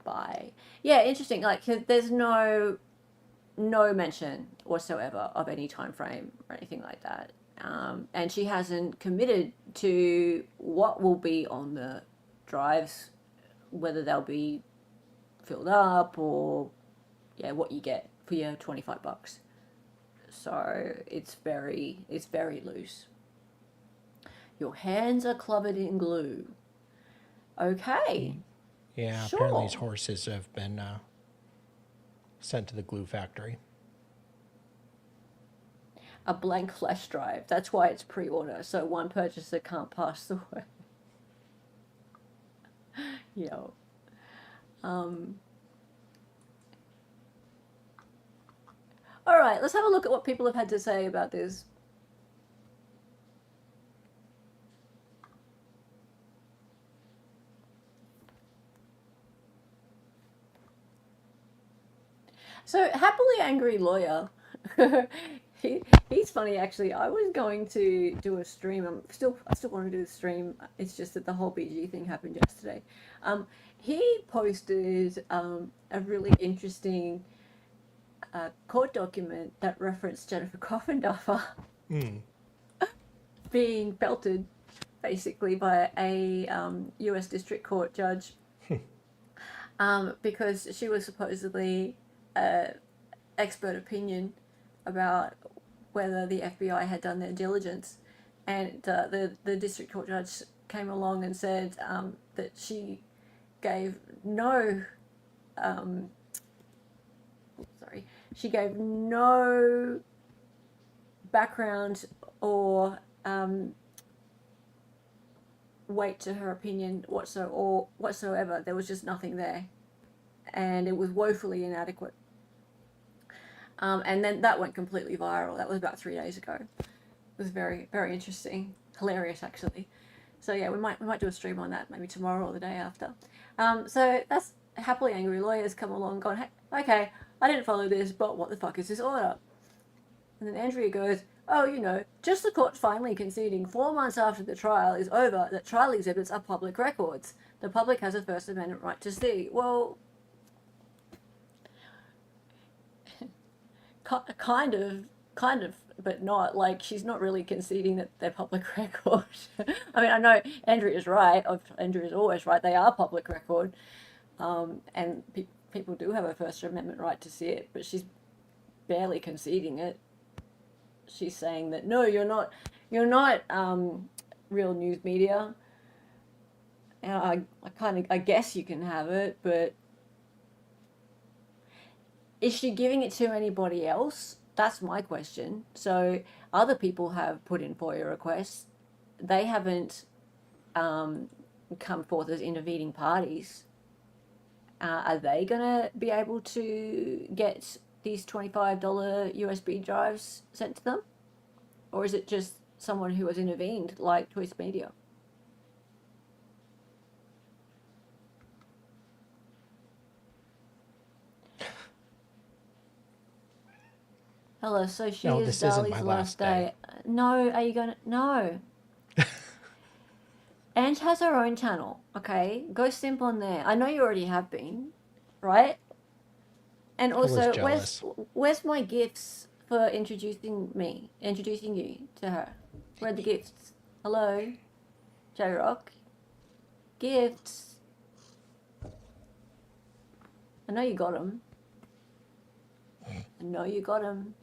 Bye. Yeah, interesting. Like, there's no mention whatsoever of any time frame or anything like that. And she hasn't committed to what will be on the drives, whether they'll be filled up or what you get for your $25. So it's very loose. Your hands are covered in glue. Okay, Yeah, apparently sure. these horses have been sent to the glue factory. A blank flash drive. That's why it's pre-order, so one purchaser can't pass the word. Yo. All right, let's have a look at what people have had to say about this. So, happily angry lawyer. He's funny actually. I was going to do a stream. I still want to do the stream. It's just that the whole BG thing happened yesterday. He posted a really interesting court document that referenced Jennifer Coffinduffer being belted basically by a US District Court judge because she was supposedly expert opinion about whether the FBI had done their diligence, and the district court judge came along and said that she gave no she gave no background or weight to her opinion whatsoever. There was just nothing there, and it was woefully inadequate. And then that went completely viral. That was about 3 days ago. It was very, very interesting, hilarious actually. So yeah, we might do a stream on that maybe tomorrow or the day after. So that's happily angry lawyers come along and gone, hey, okay, I didn't follow this, but what the fuck is this order? And then Andrea goes, oh, just the court finally conceding 4 months after the trial is over that trial exhibits are public records. The public has a First Amendment right to see. Well, kind of, but not. Like, she's not really conceding that they're public record. I mean, I know Andrea's right. Andrea's always right. They are public record, and people do have a First Amendment right to see it. But she's barely conceding it. She's saying that no, you're not real news media. And I guess you can have it, but is she giving it to anybody else? That's my question. So other people have put in FOIA requests. They haven't come forth as intervening parties. Are they going to be able to get these $25 USB drives sent to them? Or is it just someone who has intervened, like Twist Media? Hello, so she No, is this isn't my Dali's last last day. No, are you gonna? No. Ange has her own channel, okay? Go simp on there. I know you already have been, right? And I was also, jealous. where's my gifts for introducing you to her? Where are the gifts? Hello, J-Rock. Gifts. I know you got them. I know you got them.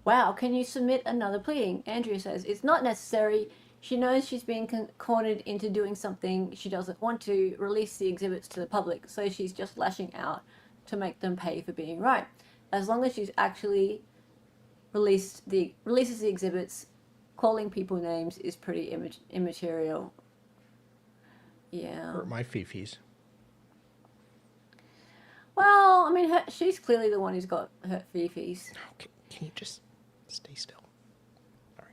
Wow, can you submit another pleading? Andrea says, it's not necessary. She knows she's being cornered into doing something she doesn't want to, release the exhibits to the public, so she's just lashing out to make them pay for being right. As long as she's actually releases the exhibits, calling people names is pretty immaterial. Yeah. Hurt my fifis. Well, I mean, she's clearly the one who's got hurt fifis. Okay, can you just stay still? Sorry.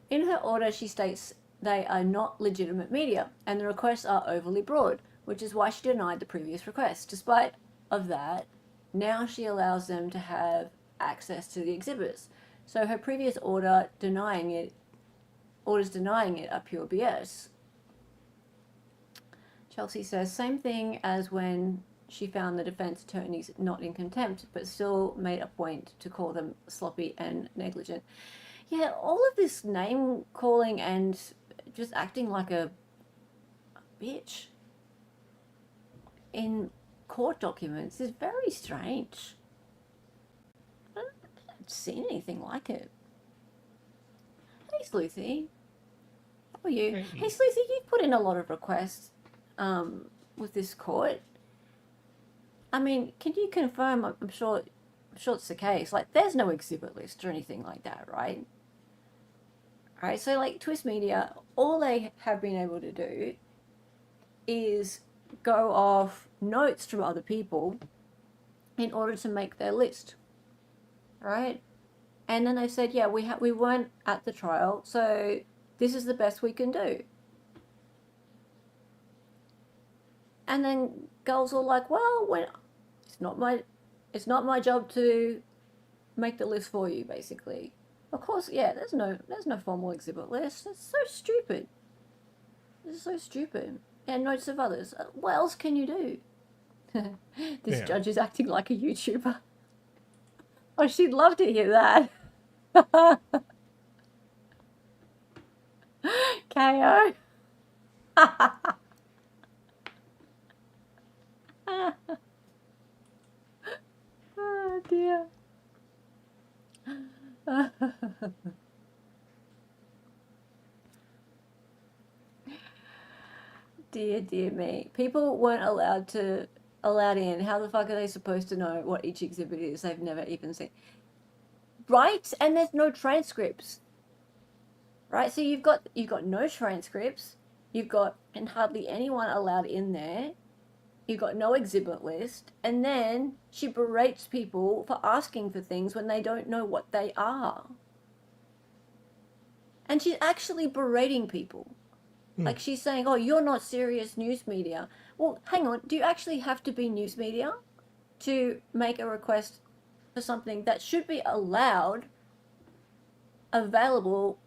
In her order, she states they are not legitimate media, and the requests are overly broad, which is why she denied the previous request. Despite of that, now she allows them to have access to the exhibits. So her previous orders denying it are pure BS. Chelsea says, same thing as when she found the defense attorneys not in contempt, but still made a point to call them sloppy and negligent. Yeah, all of this name calling and just acting like a bitch in court documents is very strange. I haven't seen anything like it. Hey, Sleuthy. How are you? Hey. Hey, Sleuthy, you've put in a lot of requests with this court. I mean, can you confirm? I'm sure it's the case. Like, there's no exhibit list or anything like that, right? All right. So, like, Twist Media, all they have been able to do is go off notes from other people in order to make their list, right? And then they said, yeah, we weren't at the trial, so this is the best we can do. And then Gull's all like, well, it's not my job to make the list for you, basically. Of course, yeah, there's no formal exhibit list. It's so stupid. This is so stupid. And notes of others. What else can you do? This judge is acting like a YouTuber. Oh, she'd love to hear that. KO. Oh dear. Dear me. People weren't allowed in. How the fuck are they supposed to know what each exhibit is? They've never even seen. Right? And there's no transcripts. Right? So you've got no transcripts. You've got and hardly anyone allowed in there. You've got no exhibit list. And then she berates people for asking for things when they don't know what they are. And she's actually berating people. Like, she's saying, oh, you're not serious news media. Well, hang on. Do you actually have to be news media to make a request for something that should be allowed, available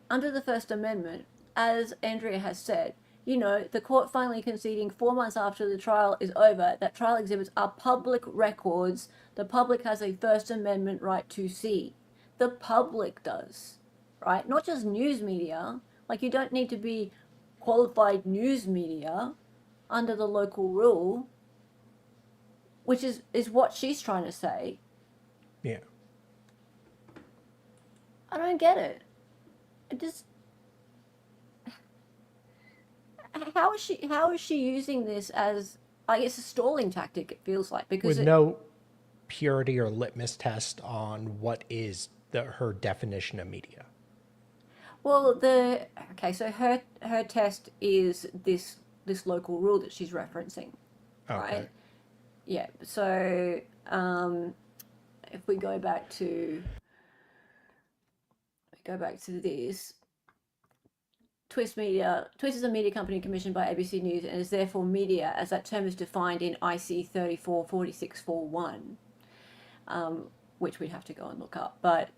under the First Amendment, as Andrea has said? You know, the court finally conceding 4 months after the trial is over that trial exhibits are public records. The public has a First Amendment right to see. The public does, right? Not just news media. Like, you don't need to be qualified news media under the local rule, which is what she's trying to say. Yeah. I don't get it. It just... How is she using this as, I guess, a stalling tactic, it feels like, because With no purity or litmus test on what is her definition of media. Well, so her test is this local rule that she's referencing, right? Okay. Yeah. So if we go back to this, Twist is a media company commissioned by ABC News and is therefore media, as that term is defined in IC 344641. Which we'd have to go and look up, but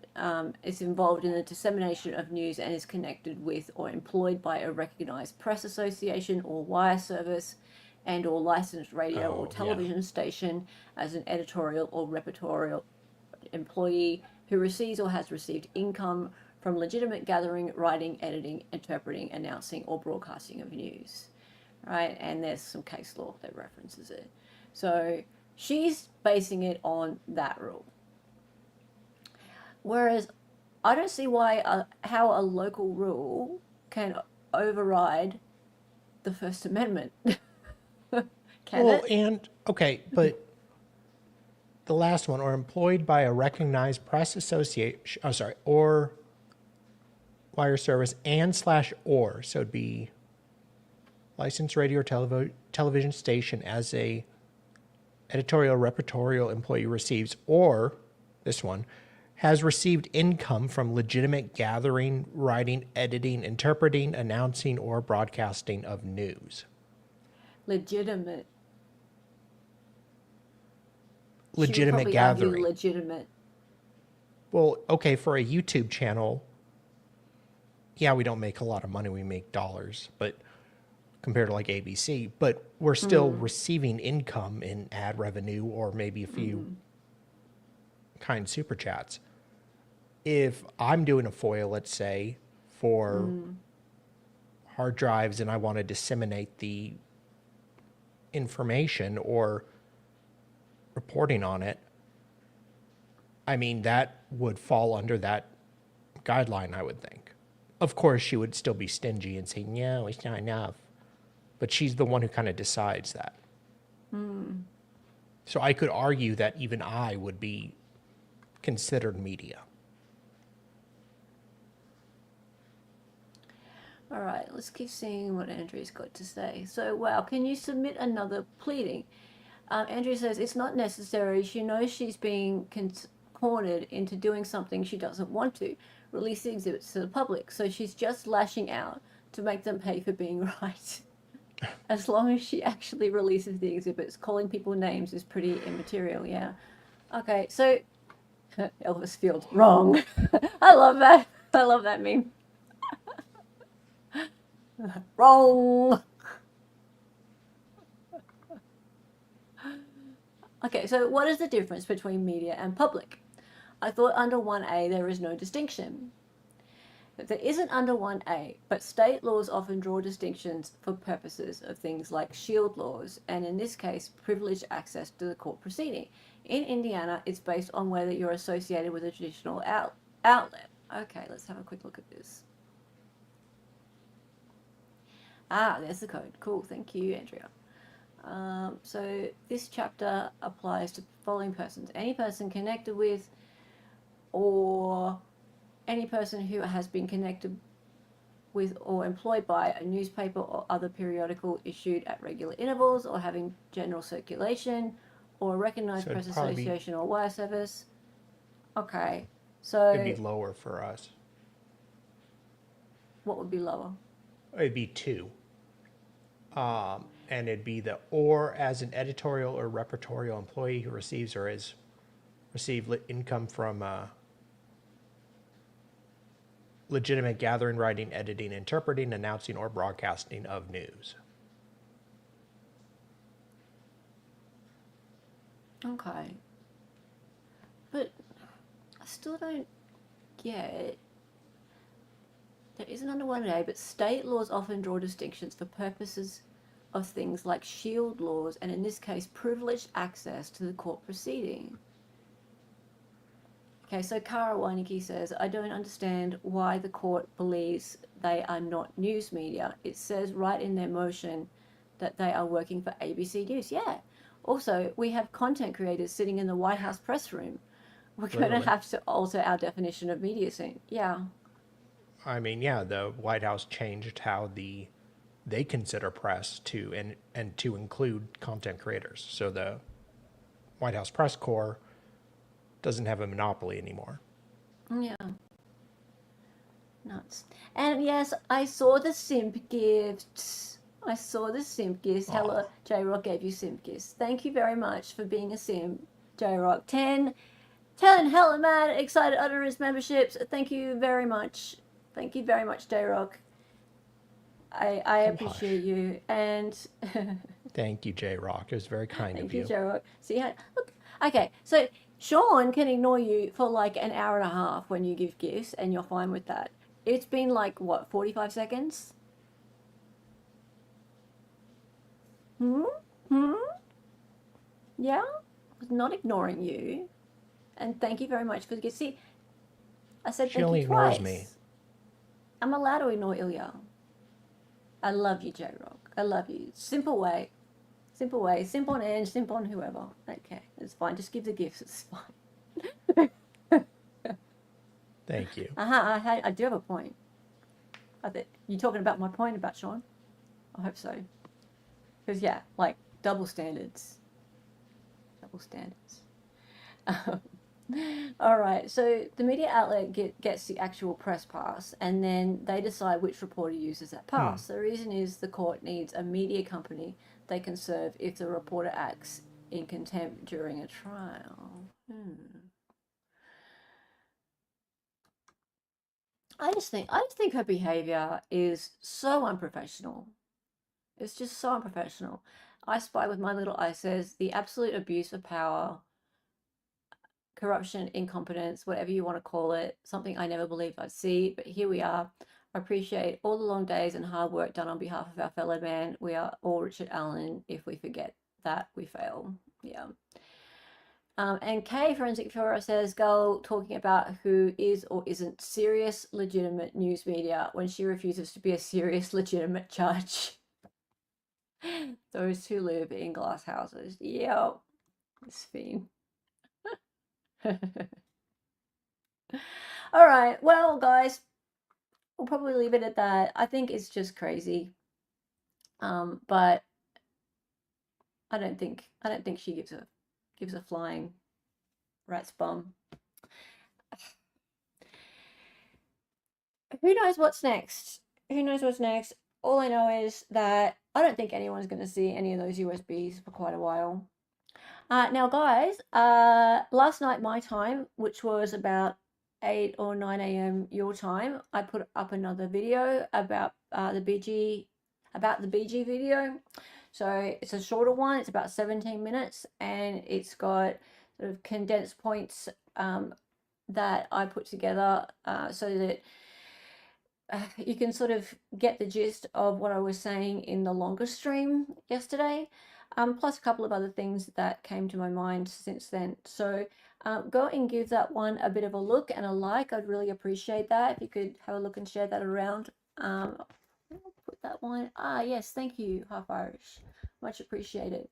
it's involved in the dissemination of news and is connected with or employed by a recognized press association or wire service and or licensed radio or television station as an editorial or repertorial employee who receives or has received income from legitimate gathering, writing, editing, interpreting, announcing, or broadcasting of news, right? And there's some case law that references it. So she's basing it on that rule. Whereas I don't see how a local rule can override the First Amendment. Can it? And okay, but the last one, or employed by a recognized press association, or wire service and/or, so it'd be licensed radio or television station as a editorial repertorial employee receives, or this one, has received income from legitimate gathering, writing, editing, interpreting, announcing, or broadcasting of news. Legitimate Gathering. Legitimate. Well, okay, for a YouTube channel, yeah, we don't make a lot of money. We make dollars, but compared to like ABC, but we're still receiving income in ad revenue or maybe a few kind super chats. If I'm doing a FOIA, let's say, for hard drives and I want to disseminate the information or reporting on it, I mean, that would fall under that guideline, I would think. Of course, she would still be stingy and say, no, it's not enough. But she's the one who kind of decides that. So I could argue that even I would be considered media. All right, let's keep seeing what Andrea's got to say. So, wow, can you submit another pleading? Andrea says it's not necessary. She knows she's being cornered into doing something she doesn't want to, release the exhibits to the public. So she's just lashing out to make them pay for being right. As long as she actually releases the exhibits, calling people names is pretty immaterial, yeah. Okay, so Elvis Field, wrong. I love that. I love that meme. Wrong. Okay, so what is the difference between media and public? I thought under 1A there is no distinction. There isn't under 1A, but state laws often draw distinctions for purposes of things like shield laws, and in this case, privileged access to the court proceeding. In Indiana, it's based on whether you're associated with a traditional outlet. Okay, let's have a quick look at this. Ah, there's the code. Cool, thank you, Andrea. So this chapter applies to the following persons. Any person connected with or any person who has been connected with or employed by a newspaper or other periodical issued at regular intervals or having general circulation or a recognized press association or wire service. Okay, so it'd be lower for us. What would be lower? It'd be 2. And it'd be the or as an editorial or repertorial employee who receives or has received income from legitimate gathering, writing, editing, interpreting, announcing, or broadcasting of news. Okay. But I still don't get. There isn't under 1A, but state laws often draw distinctions for purposes of things like shield laws, and in this case, privileged access to the court proceeding. Okay, so Kara Weineke says, I don't understand why the court believes they are not news media. It says right in their motion that they are working for ABC News. Yeah. Also, we have content creators sitting in the White House press room. We're going to have to alter our definition of media soon. Yeah. I mean, yeah, the White House changed how they consider press to and to include content creators. So the White House Press Corps doesn't have a monopoly anymore. Yeah. Nuts. And yes, I saw the simp gifts. I saw the simp gifts. Hello, J-Rock gave you simp gifts. Thank you very much for being a simp, J-Rock. 10 hella mad, excited utterance memberships. Thank you very much. Thank you very much, J-Rock. I appreciate you. And thank you, J-Rock. It was very kind of you. Thank you, J-Rock. See how, look, okay, so Sean can ignore you for like an hour and a half when you give gifts, and you're fine with that. It's been like, what, 45 seconds? Yeah? I was not ignoring you. And thank you very much for the gift. See, I said she thank only you twice. ignores me. I'm allowed to ignore Ilya. I love you, J-Rock. I love you. Simple way. Simple way. Simp on Ange, simp on whoever. Okay, it's fine. Just give the gifts. It's fine. Thank you. I do have a point. You talking about my point about Sean? I hope so. Because, yeah, like, double standards. Double standards. All right, so the media outlet gets the actual press pass, and then they decide which reporter uses that pass. The reason is the court needs a media company they can serve if the reporter acts in contempt during a trial. I just think her behavior is so unprofessional. It's just so unprofessional. I Spy with My Little Eye says the absolute abuse of power, corruption, incompetence, whatever you want to call it, something I never believed I'd see, but here we are. I appreciate all the long days and hard work done on behalf of our fellow man. We are all Richard Allen. If we forget that, we fail. Yeah. And Kay Forensic Flora says Gull talking about who is or isn't serious, legitimate news media when she refuses to be a serious, legitimate judge. Those who live in glass houses. Yep. It's Fiend. All right. Well, guys, we'll probably leave it at that. I think it's just crazy. But I don't think she gives a flying rat's bum. Who knows what's next? Who knows what's next? All I know is that I don't think anyone's going to see any of those USBs for quite a while. Now, guys, last night my time, which was about 8 or 9 a.m. your time, I put up another video about the BG video. So it's a shorter one. It's about 17 minutes, and it's got sort of condensed points that I put together so that you can sort of get the gist of what I was saying in the longer stream yesterday, plus a couple of other things that came to my mind since then. So go and give that one a bit of a look and a like. I'd really appreciate that if you could have a look and share that around. Put that one. Yes, thank you, Half Irish. Much appreciated.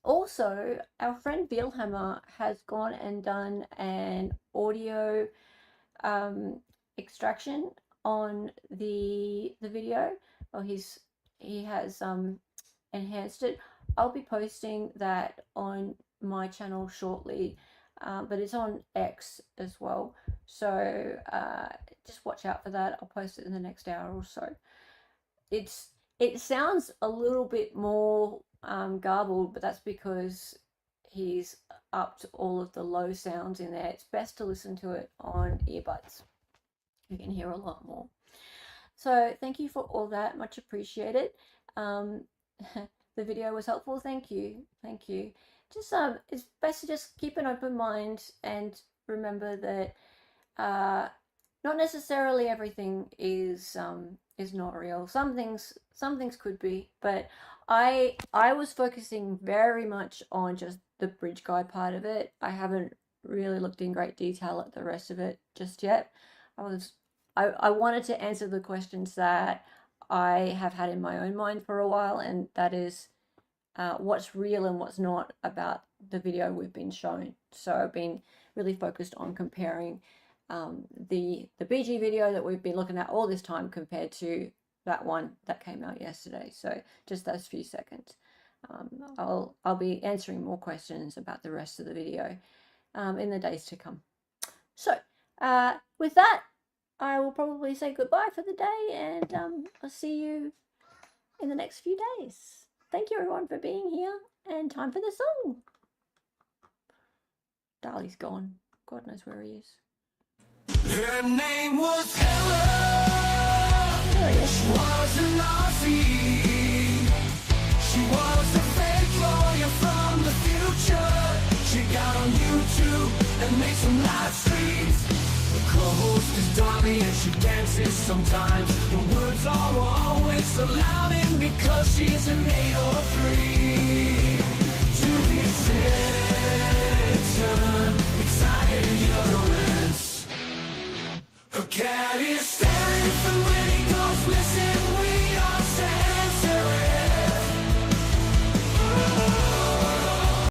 Also, our friend Bielhammer has gone and done an audio extraction on the video. Or he has enhanced it. I'll be posting that on my channel shortly, but it's on X as well. So just watch out for that. I'll post it in the next hour or so. It sounds a little bit more garbled, but that's because he's upped all of the low sounds in there. It's best to listen to it on earbuds. You can hear a lot more. So thank you for all that. Much appreciated. The video was helpful. Thank you. Thank you. Just it's best to just keep an open mind and remember that not necessarily everything is not real. Some things could be, but I was focusing very much on just the bridge guy part of it. I haven't really looked in great detail at the rest of it just yet. I wanted to answer the questions that I have had in my own mind for a while, and that is what's real and what's not about the video we've been shown. So I've been really focused on comparing the BG video that we've been looking at all this time compared to that one that came out yesterday. So just those few seconds. I'll be answering more questions about the rest of the video in the days to come. So with that, I will probably say goodbye for the day, and I'll see you in the next few days. Thank you everyone for being here, and time for the song. Darley's gone. God knows where he is. Her name was Helen. She was an Aussie. She was a fake lawyer from the future. She got on YouTube and made some live streams. Her co-host is Dolly and she dances sometimes. The words are always so loud, and because she's an 8